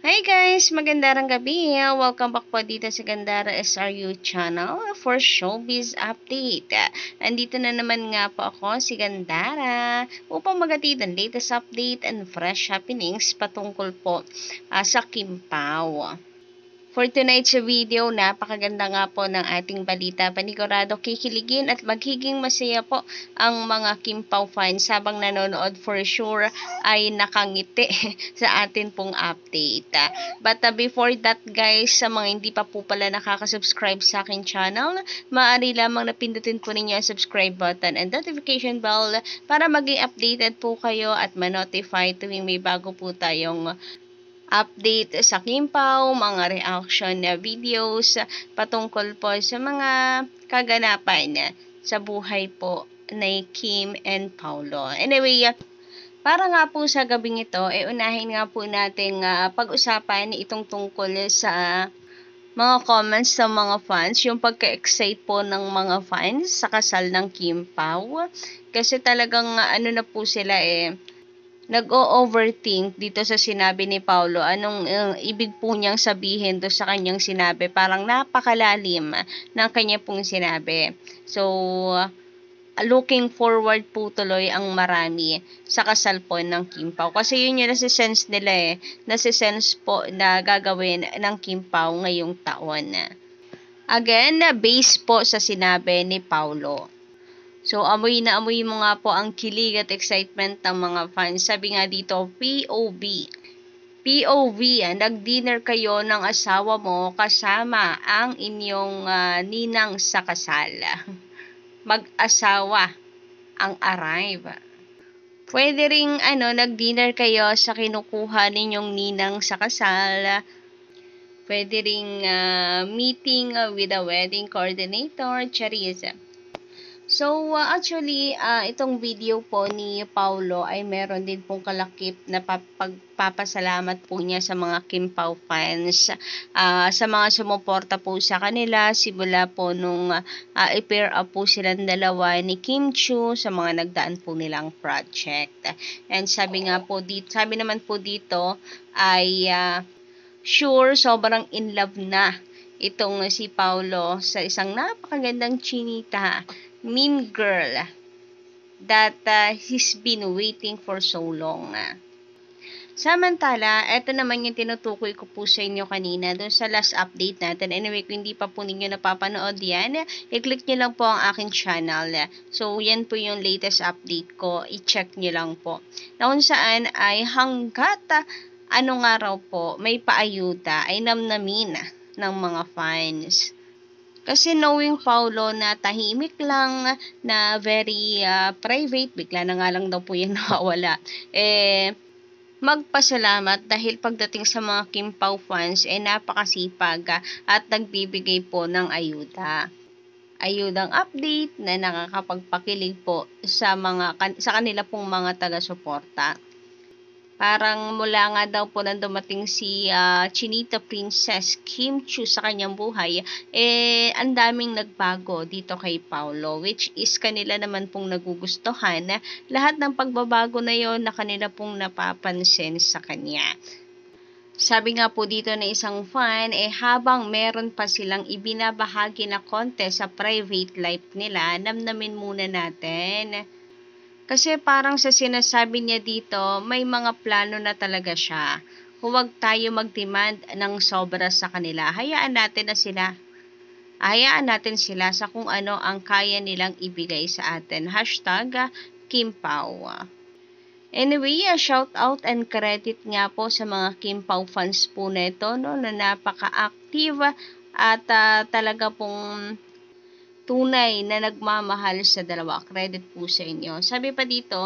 Hi guys! Magandang gabi. Welcome back po dito sa Gandara SRU channel for Showbiz Update. Andito na naman nga po ako, si Gandara, upang magatid ang latest update and fresh happenings patungkol po sa Kim Pao. For tonight's video, napakaganda nga po ng ating balita. Panigurado kikiligin at magiging masaya po ang mga Kim Pao fans habang nanonood, for sure ay nakangiti sa atin pong update. But before that guys, sa mga hindi pa po pala nakaka-subscribe sa akin channel, maaari lamang napindutin po ninyo ang subscribe button and notification bell para maging updated po kayo at ma-notify tuwing may bago po tayong update sa Kim Pao, mga reaction na videos patungkol po sa mga kaganapan sa buhay po ni Kim and Paulo. Anyway, para nga po sa gabing ito, unahin nga po natin pag-usapan itong tungkol sa mga comments ng mga fans, yung pagka-excite po ng mga fans sa kasal ng Kim Pao. Kasi talagang ano na po sila nag-o-overthink dito sa sinabi ni Paulo. Anong ibig po niyang sabihin do sa kanyang sinabi? Parang napakalalim ng kanya pong sinabi. So, looking forward po tuloy ang marami sa kasal po ng Kim Pao. Kasi yun yung nasisense nila Nasisense po na gagawin ng Kim Pao ngayong taon. Again, base po sa sinabi ni Paulo. So, amoy na amoy mo nga po ang kilig at excitement ng mga fans. Sabi nga dito, POV, nag-dinner kayo ng asawa mo kasama ang inyong ninang sa kasal. Mag-asawa ang arrive. Pwede ring nag-dinner kayo sa kinukuha ninyong ninang sa kasal. Pwede ring meeting with a wedding coordinator, Charis. So, actually, itong video po ni Paulo ay meron din pong kalakip na pagpapasalamat po niya sa mga Kim Pao fans, sa mga sumuporta po sa kanila, simula po nung i-pair up po silang dalawa ni Kim Chiu sa mga nagdaan po nilang project. And sabi naman po dito ay sure, sobrang in love na itong si Paulo sa isang napakagandang chinita, mean girl that he's been waiting for so long. Samantala, eto naman yung tinutukoy ko po sa inyo kanina doon sa last update natin. Anyway, kung hindi pa po ninyo napapanood yan, i-click nyo lang po ang aking channel. So, yan po yung latest update ko. I-check nyo lang po. Na kung saan ay hanggat nga raw po may paayuda ay namnamin ng mga fans. Kasi knowing Paulo na tahimik lang, na very private, bigla na nga lang daw po yan nakawala. Magpasalamat dahil pagdating sa mga Kim Pao fans, napakasipag at nagbibigay po ng ayuda. Ayudang update na nakakapagpakilig po sa kanila pong mga taga-suporta. Parang mula nga daw po nang dumating si Chinita Princess Kim Chiu sa kanyang buhay, ang daming nagbago dito kay Paulo, which is kanila naman pong nagugustuhan. Lahat ng pagbabago na yon na kanila pong napapansin sa kanya. Sabi nga po dito na isang fan, habang meron pa silang ibinabahagi na konti sa private life nila, namnamin muna natin. Kasi parang sa sinasabi niya dito, may mga plano na talaga siya. Huwag tayo mag-demand ng sobra sa kanila. Hayaan natin sila sa kung ano ang kaya nilang ibigay sa atin. Kim Pao. Anyway, shout out and credit nga po sa mga Kim Pao fans po neto, na napaka-active at talaga pong tunay na nagmamahal sa dalawa. Credit po sa inyo. Sabi pa dito,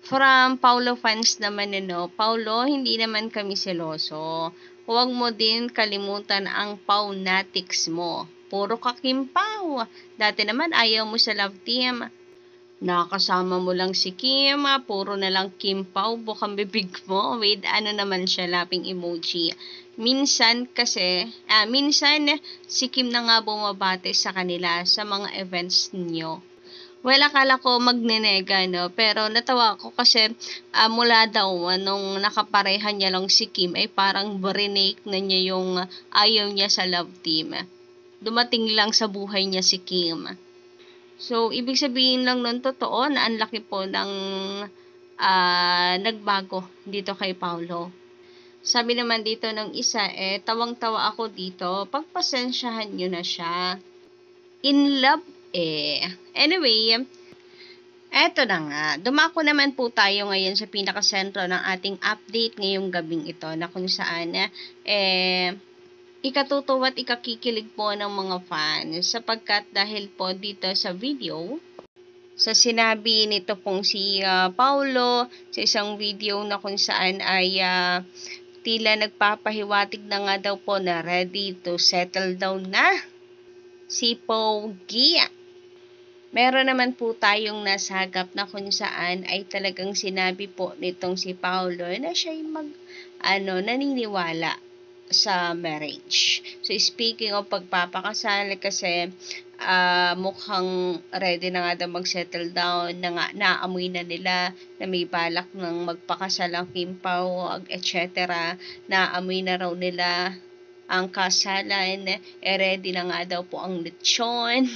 from Paulo fans naman Paulo, hindi naman kami seloso. Huwag mo din kalimutan ang Paunatics mo. Puro ka Kim Pao. Dati naman ayaw mo sa love team. Nakasama mo lang si Kim, puro na lang Kim Pao, bukang bibig mo. With naman siya, laughing emoji. Minsan si Kim na nga bumabate sa kanila sa mga events niyo. Well, akala ko magnenega, no? Pero natawa ako kasi mula daw nung nakapareha niya lang si Kim ay parang brinake na niya yung ayaw niya sa love team. Dumating lang sa buhay niya si Kim. So, ibig sabihin lang nun totoo na ang laki po ng nagbago dito kay Paulo. Sabi naman dito ng isa, tawang-tawa ako dito, pagpasensyahan nyo na siya. In love Anyway, eto na nga. Dumako naman po tayo ngayon sa pinakasentro ng ating update ngayong gabing ito na kung saan ikatutuwa at ikakikilig po ng mga fans sapagkat dahil po dito sa video, sa sinabi nito pong si Paulo sa isang video na kung saan ay tila nagpapahiwatig na nga daw po na ready to settle down na si Pogi. Meron naman po tayong nasagap na kung saan ay talagang sinabi po nitong si Paulo na siya'y naniniwala sa marriage. So, speaking of pagpapakasal, kasi mukhang ready na nga daw mag-settle down, na nga, naamoy na nila na may balak ng magpakasal ang Kim Pao, etc. Naamoy na raw nila ang kasalan, ready na nga daw po ang lechon.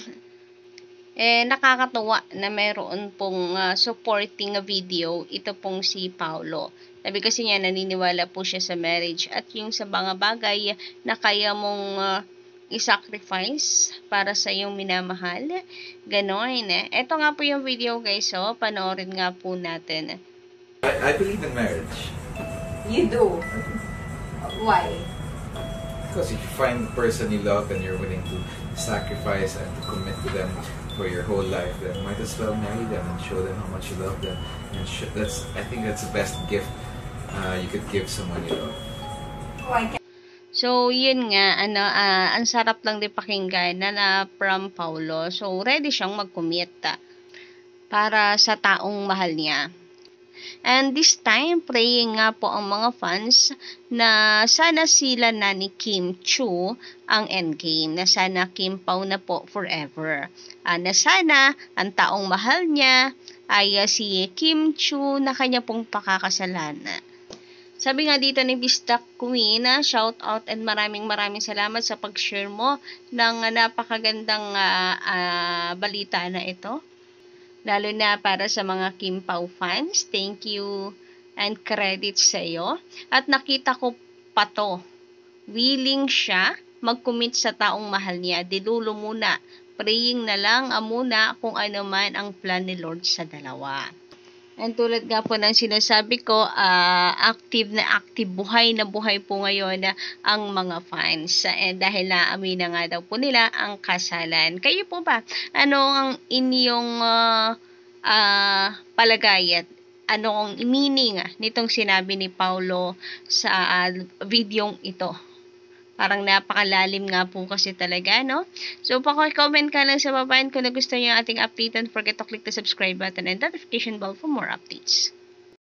Nakakatuwa na mayroon pong supporting video ito pong si Paulo. Sabi kasi niya naniniwala po siya sa marriage at yung sa mga bagay na kaya mong i-sacrifice para sa iyong minamahal. Ganon. Ito nga po yung video guys, so panoorin nga po natin. I believe in marriage. You do? Why? Because if you find the person you love and you're willing to sacrifice and to commit to them for your whole life, then might as well marry them and show them how much you love them. And I think that's the best gift you could give someone you love. So, yun nga, ang sarap lang din pakinggan na from Paulo. So, ready siyang mag-commit para sa taong mahal niya. And this time, praying nga po ang mga fans na sana sila na ni Kim Chiu ang endgame, na sana Kim Pao na po forever. Na sana ang taong mahal niya ay si Kim Chiu na kanya pong pakakasalan. Sabi nga dito ni Bista Queen, shout out and maraming salamat sa pag-share mo ng napakagandang balita na ito. Lalo na para sa mga Kim Pao fans, thank you and credit sa iyo. At nakita ko pa to, willing siya mag-commit sa taong mahal niya. Dilulo muna, praying na lang muna kung ano man ang plan ni Lord sa dalawa. And tulad nga po ng sinasabi ko, active buhay na buhay po ngayon ang mga fans. And dahil naamin na nga daw po nila ang kasalan. Kayo po ba? Ano ang inyong palagay at ano ang meaning nitong sinabi ni Paulo sa videong ito? Parang napakalalim nga po kasi talaga, no? So, paki-comment ka lang sa baba kung nagustuhan niyo ang ating update. Don't forget to click the subscribe button and notification bell for more updates.